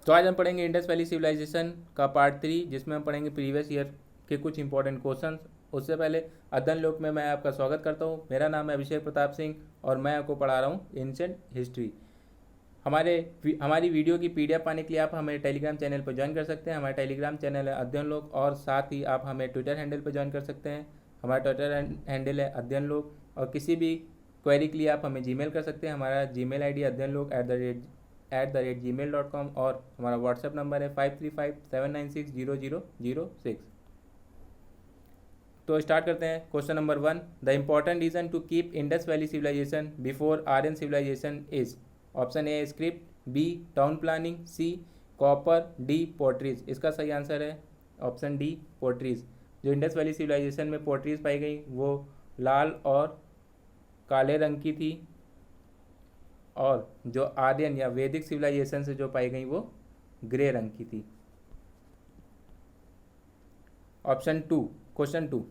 तो आज हम पढ़ेंगे इंडस वैली सिविलाइजेशन का पार्ट 3, जिसमें हम पढ़ेंगे प्रीवियस ईयर के कुछ इंपॉर्टेंट क्वेश्चंस। उससे पहले अध्ययन लोक में मैं आपका स्वागत करता हूं। मेरा नाम है अभिषेक प्रताप सिंह और मैं आपको पढ़ा रहा हूं एंशिएंट हिस्ट्री। हमारी वीडियो की पीडीएफ पाने के लिए आप हमें टेलीग्राम चैनल पर ज्वाइन कर सकते हैं। हमारा टेलीग्राम चैनल है अध्ययन लोक, और साथ ही आप हमें ट्विटर हैंडल पर ज्वाइन कर सकते हैं। हमारा ट्विटर हैंडल है अध्ययन लोक, और किसी भी क्वेरी के लिए आप हमें जीमेल कर सकते हैं। हमारा जीमेल आईडी अध्ययन लोक @gmail.com, और हमारा व्हाट्सएप नंबर है 5357960006। तो स्टार्ट करते हैं। Question number 1, the important reason to keep Indus valley civilization before Aryan civilization is. Option A script, B town planning, C copper, D potteries. इसका सही आंसर है ऑप्शन डी पोट्रीज। जो Indus valley civilization में potteries पाई गई वो लाल और काले रंग की थी, और जो आर्यन या वैदिक सिविलाइजेशन से जो पाई गई वो ग्रे रंग की थी। Option 2, question 2,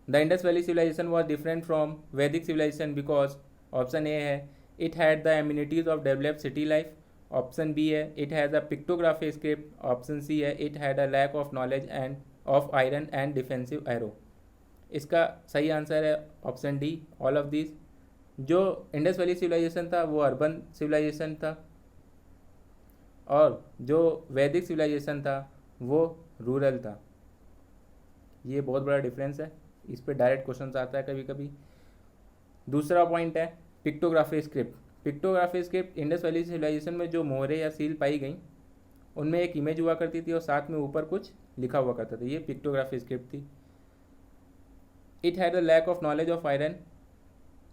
the Indus valley civilization was different from Vedic civilization because. Option A है it had the amenities of developed city life. Option B है it has a pictography script. Option C है it had a lack of knowledge and of iron and defensive arrow. इसका सही answer है option D, all of this. जो Indus valley civilization था वो urban civilisation था, और जो वैदिक सिविलाइजेशन था वो रूरल था। ये बहुत बड़ा डिफरेंस है, इस पे डायरेक्ट क्वेश्चन आता है कभी कभी। दूसरा पॉइंट है pictography script. Pictography script, Indus valley civilization में जो मोहरे या सील पाई गई उनमें एक इमेज हुआ करती थी और साथ में ऊपर कुछ लिखा हुआ करता था। ये पिक्टोग्राफी स्क्रिप्ट थी। It had a lack of knowledge of iron.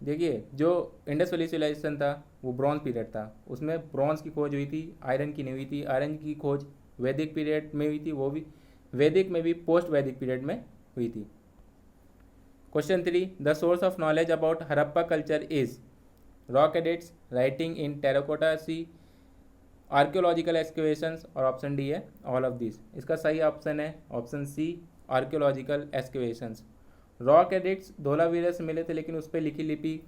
देखिए, जो इंडस वैली सिविलाइजेशन था वो ब्रॉन्ज पीरियड था, उसमें ब्रॉन्ज की खोज हुई थी, आयरन की नहीं हुई थी। आयरन की खोज वैदिक पीरियड में हुई थी, वो भी वैदिक में भी पोस्ट वैदिक पीरियड में हुई थी। Question 3, the source of knowledge about Harappa culture is. Rock edicts, writing in terracotta, C archaeological excavations, और ऑप्शन डी है ऑल ऑफ दिस। इसका सही ऑप्शन है option C, archaeological excavations. Rock edicts Dholavira से मिले थे, लेकिन उस पर लिखी लिपि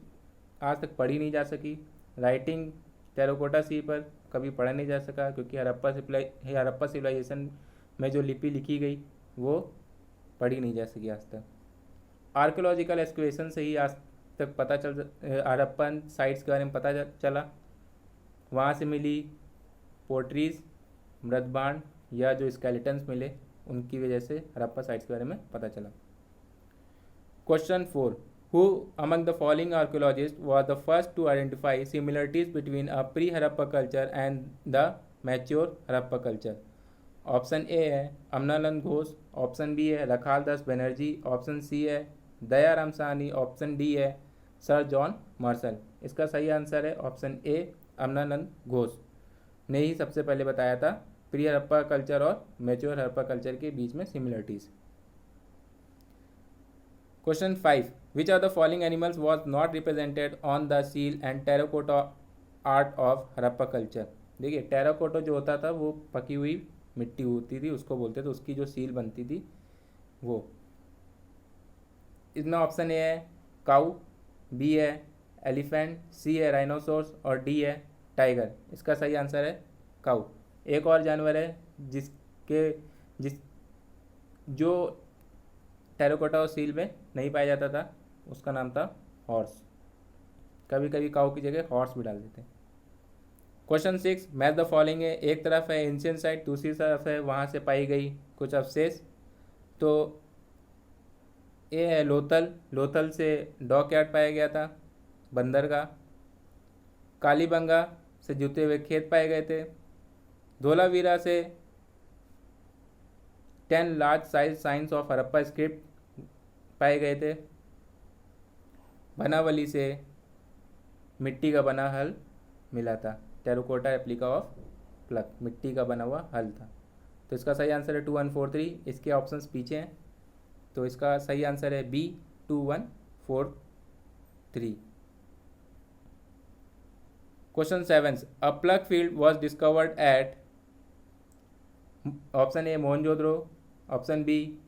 आज तक पढ़ी नहीं जा सकी। राइटिंग टेराकोटा सी पर कभी पढ़ा नहीं जा सका, क्योंकि हड़प्पा सिविलाइजेशन में जो लिपि लिखी गई वो पढ़ी नहीं जा सकी आज तक। आर्कियोलॉजिकल एक्सकेवेशन से ही आज तक पता चल हड़प्पन साइट्स के बारे में पता चला। वहाँ से मिली पोट्रीज, मृदबाण या जो स्केलेटन्स मिले उनकी वजह से हड़प्पा साइट्स के बारे में पता चला। Question 4, who among the following archaeologists was the first to identify similarities between a pre-Harappa culture and the mature Harappa culture? Option A है अमनानंद घोष, ऑप्शन बी है रखाल दास बनर्जी, ऑप्शन सी है दयाराम साहनी, ऑप्शन डी है सर जॉन मार्शल। इसका सही answer है option ए, अमनानंद घोष ने ही सबसे पहले बताया था प्री हड़प्पा कल्चर और मैच्योर हड़प्पा कल्चर के बीच में similarities. Question 5, which of the following animals was not represented on the seal and terracotta art of Harappa culture? देखिए, टेराकोटा जो होता था वो पकी हुई मिट्टी होती थी, उसको बोलते थे, उसकी जो सील बनती थी वो। इसमें ऑप्शन ए है काऊ, बी है एलिफेंट, सी है राइनोसोर्स, और डी है टाइगर। इसका सही आंसर है काऊ। एक और जानवर है जिस जो टेराकोटा और सील में नहीं पाया जाता था, उसका नाम था हॉर्स। कभी कभी काऊ की जगह हॉर्स भी डाल देते हैं। क्वेश्चन 6, मैच द फॉलोइंग है। एक तरफ है एंशिएंट साइट, दूसरी तरफ है वहाँ से पाई गई कुछ अवशेष। तो ये है लोथल, लोथल से डॉकयार्ड पाया गया था, बंदरगाह। कालीबंगा से जुते हुए खेत पाए गए थे। धोलावीरा से 10 large size science of Harappa script पाए गए थे। बनावली से मिट्टी का बना हल मिला था, टेराकोटा रेप्लिका ऑफ प्लक, मिट्टी का बना हुआ हल था। तो इसका सही आंसर है 2143। इसके ऑप्शंस पीछे हैं, तो इसका सही आंसर है B, 2143। Question 7, a plough field was discovered at. Option A Mohenjodaro, option B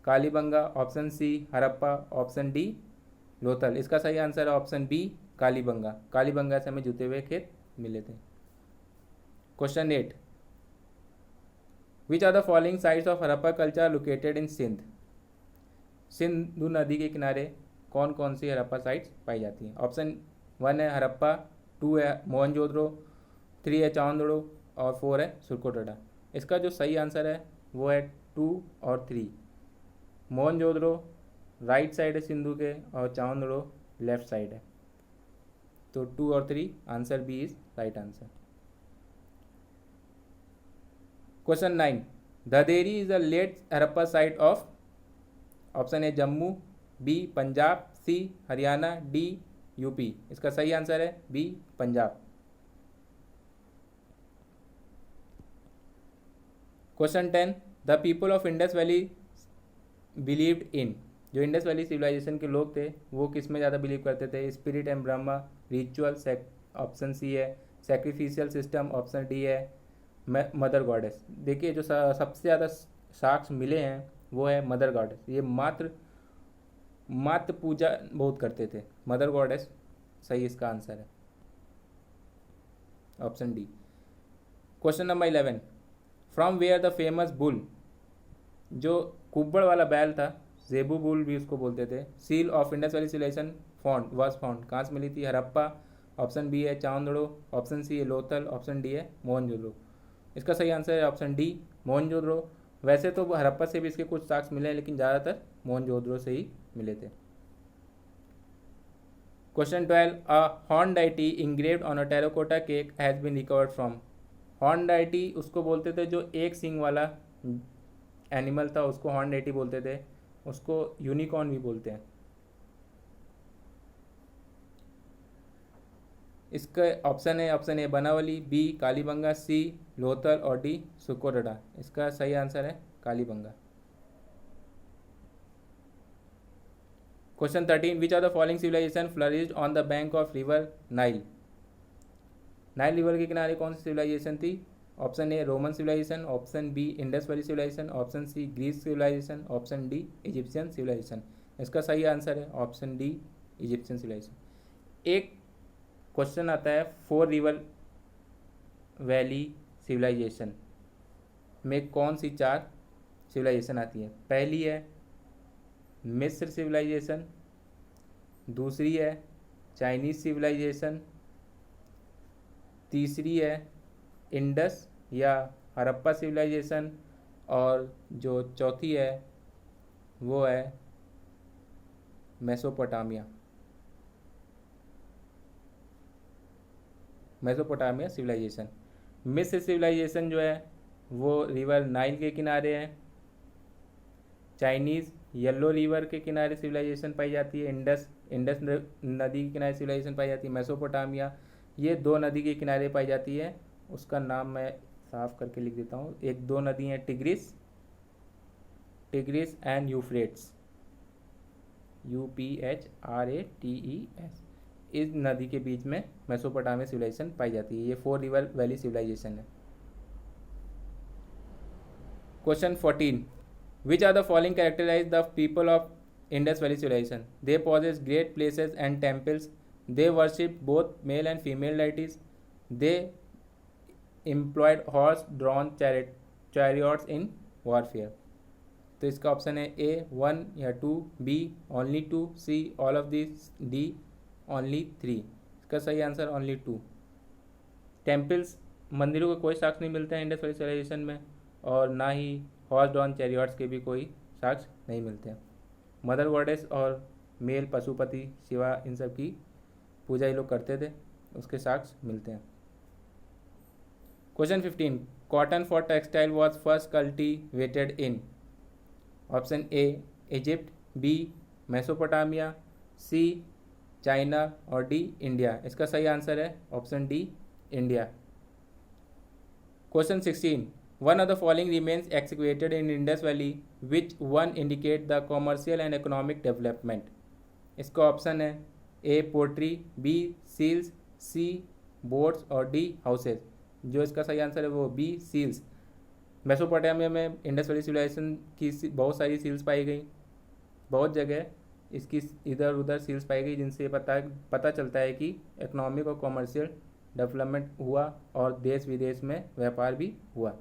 Kalibanga, option C Harappa, option D Lothal. इसका सही आंसर है ऑप्शन बी, कालीबंगा। कालीबंगा से हमें जुते हुए खेत मिले थे। Question 8, which are the following sites of Harappa culture located in Sindh. Sindhu नदी के किनारे कौन कौन सी हड़प्पा साइट्स पाई जाती हैं? ऑप्शन 1 है हड़प्पा, 2 है मोहनजोदड़ो, 3 है चांदड़ो और 4 है सुरकोटड़ा। इसका जो सही आंसर है वो है 2 और 3। मोहनजोदड़ो राइट साइड है सिंधु के और चांदड़ो लेफ्ट साइड है, तो 2 और 3 answer B is right answer. Question 9, Dhaderi is the late Harappa site of. Option A Jammu, B Punjab, C Haryana, D UP. इसका सही आंसर है B Punjab. Question 10, the people of Indus valley believed in. जो इंडस वैली सिविलाइजेशन के लोग थे वो किस में ज़्यादा बिलीव करते थे? Spirit and Brahma, ritual, option C है सैक्रिफिशियल सिस्टम, ऑप्शन डी है मदर गॉडेस। देखिए जो सबसे ज़्यादा साक्ष्य मिले हैं वो है मदर गॉडेस। ये मात्र पूजा बहुत करते थे। मदर गॉडेस सही इसका आंसर है, option D. Question number 11, from where the famous bull. जो कुब्बड़ वाला बैल था, जेबू बुल भी उसको बोलते थे, seal of Indus valley civilization found was found, कहाँ से मिली थी? हड़प्पा, ऑप्शन बी है चांदड़ो, ऑप्शन सी है लोथल, ऑप्शन डी है मोहनजोदड़ो। इसका सही आंसर है ऑप्शन डी मोहनजोदड़ो। वैसे तो हड़प्पा से भी इसके कुछ साक्ष्य मिले हैं लेकिन ज़्यादातर मोहनजोदड़ो से ही मिले थे। Question 12, a horn deity engraved on a terracotta cake has been recovered from. Horn deity उसको बोलते थे जो एक सींग वाला एनिमल था, उसको हॉर्न डाइटी बोलते थे, उसको यूनिकॉर्न भी बोलते हैं। इसका ऑप्शन है option A Banawali, B Kalibanga, C Lothal और डी सुकोटड़ा। इसका सही आंसर है Kalibanga. Question 13, which are the following civilization flourished on the bank of river Nile. Nile river के किनारे कौन सी सिविलाइजेशन थी? Option A Roman civilization, option B Indus valley civilization, option C Greece civilization, option D Egyptian civilization. इसका सही answer है option D Egyptian civilization. एक question आता है 4 रिवर वैली सिविलाइजेशन में कौन सी 4 सिविलाइजेशन आती है? पहली है मिस्र सिविलाइजेशन, दूसरी है चाइनीज सिविलाइजेशन, तीसरी है इंडस या हड़प्पा सिविलाइजेशन और जो चौथी है वो है मेसोपोटामिया सिविलाइजेशन। मिस्र सिविलाइजेशन जो है वो रिवर नाइल के किनारे है, चाइनीज़ येलो रिवर के किनारे सिविलाइजेशन पाई जाती है, इंडस नदी के किनारे सिविलाइजेशन पाई जाती है, मेसोपोटामिया ये 2 नदी के किनारे पाई जाती है। उसका नाम मैं साफ करके लिख देता हूँ। एक 2 नदी हैं टिग्रिस एंड यूफ्रेट्स, UPHRATES। इस नदी के बीच में मेसोपोटामिया सिविलाइजेशन पाई जाती है। ये 4 रिवर वैली सिविलाइजेशन है। Question 14, which are the following characterize the people of Indus valley civilization? They possess great places and temples, they worship both male and female deities, they employed horse drawn chariots in warfare. तो इसका option है A 1 या 2, B only 2, C all of this, D only 3। इसका सही answer only 2। Temples मंदिरों का कोई साक्ष्य नहीं मिलता है इंडस वैली सिविलाइजेशन में, और ना ही हॉर्स ड्रॉन चैरियट्स के भी कोई साक्ष्य नहीं मिलते हैं। मदर गॉडेस और मेल पशुपति शिवा इन सब की पूजा ये लोग करते थे, उसके साक्ष्य मिलते हैं। Question 15, cotton for textile was first cultivated in. Option A Egypt, B Mesopotamia, C China और डी इंडिया। इसका सही आंसर है option D India. Question 16, one of the following remains excavated in Indus valley, which one indicate the commercial and economic development. इसका option है A pottery, B seals, C boats और D houses. जो इसका सही answer है वो B seals. Mesopotamia में Indus valley civilisation की बहुत सारी सील्स पाई गई, बहुत जगह इसकी इधर उधर सील्स पाई गई, जिनसे पता चलता है कि इकोनॉमिक और कॉमर्शियल डेवलपमेंट हुआ और देश विदेश में व्यापार भी हुआ।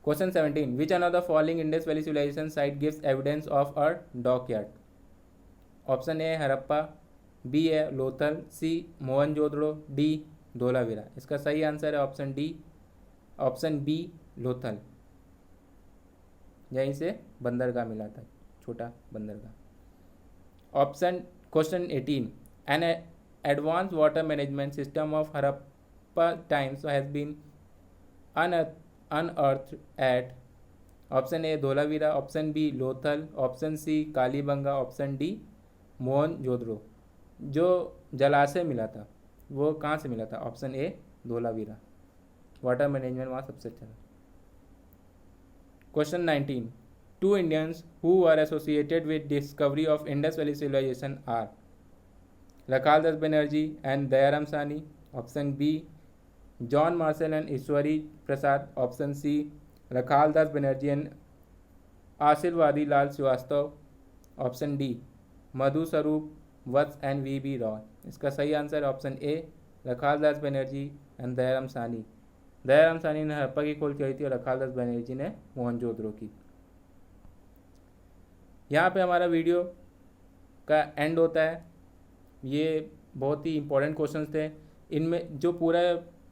Question 17, which one of the following Indus valley civilization site gives evidence of a dockyard? Option A Harappa, B है लोथल, सी मोहनजोदड़ो, डी धोलावीरा। इसका सही आंसर है option D, option B Lothal. यहीं से बंदरगाह मिला था, छोटा बंदरगाह। Option question 18, an advanced water management system of Harappa times has been unearthed at? Option A Dholavira, option B Lothal, option C Kalibangan, option D Mohenjodaro. जो जलाशय मिला था वो कहाँ से मिला था? Option A Dholavira. Water management वहाँ सबसे अच्छा था। Question 19, two Indians who are associated with discovery of Indus valley civilization are Lakhal Das Banerjee and Dayaram Sahni, option B John Marshall and Ishwari Prasad, option C Lakhal Das Banerjee and Ashirvadi Lal Srivastava, option D Madhu Swarup Vats and V B Roy. इसका सही answer है option A Lakhal Das Banerjee and Dayaram Sahni. Dayaram सानी ने हड़प्पा की खोज की थी और लखाल दास बनर्जी ने मोहनजोदड़ो की। यहाँ पे हमारा वीडियो का एंड होता है। ये बहुत ही इंपॉर्टेंट क्वेश्चंस थे। इनमें जो पूरा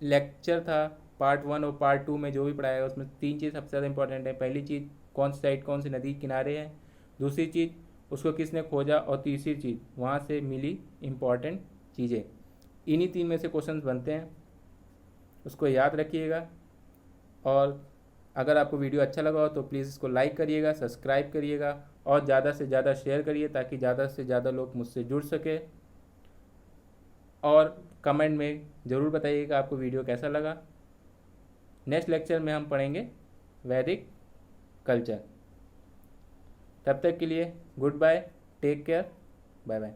लेक्चर था पार्ट 1 और पार्ट 2 में जो भी पढ़ाया है उसमें 3 चीज़ सबसे ज़्यादा इंपॉर्टेंट है। पहली चीज़ कौन सी साइड कौन सी नदी किनारे है, दूसरी चीज़ उसको किसने खोजा, और तीसरी चीज़ वहाँ से मिली इम्पॉर्टेंट चीज़ें। इन्हीं 3 में से क्वेश्चंस बनते हैं, उसको याद रखिएगा। और अगर आपको वीडियो अच्छा लगा हो तो प्लीज़ इसको लाइक करिएगा, सब्सक्राइब करिएगा और ज़्यादा से ज़्यादा शेयर करिए ताकि ज़्यादा से ज़्यादा लोग मुझसे जुड़ सके। और कमेंट में ज़रूर बताइएगा आपको वीडियो कैसा लगा। नेक्स्ट लेक्चर में हम पढ़ेंगे वैदिक कल्चर। तब तक के लिए good bye, take care, bye bye.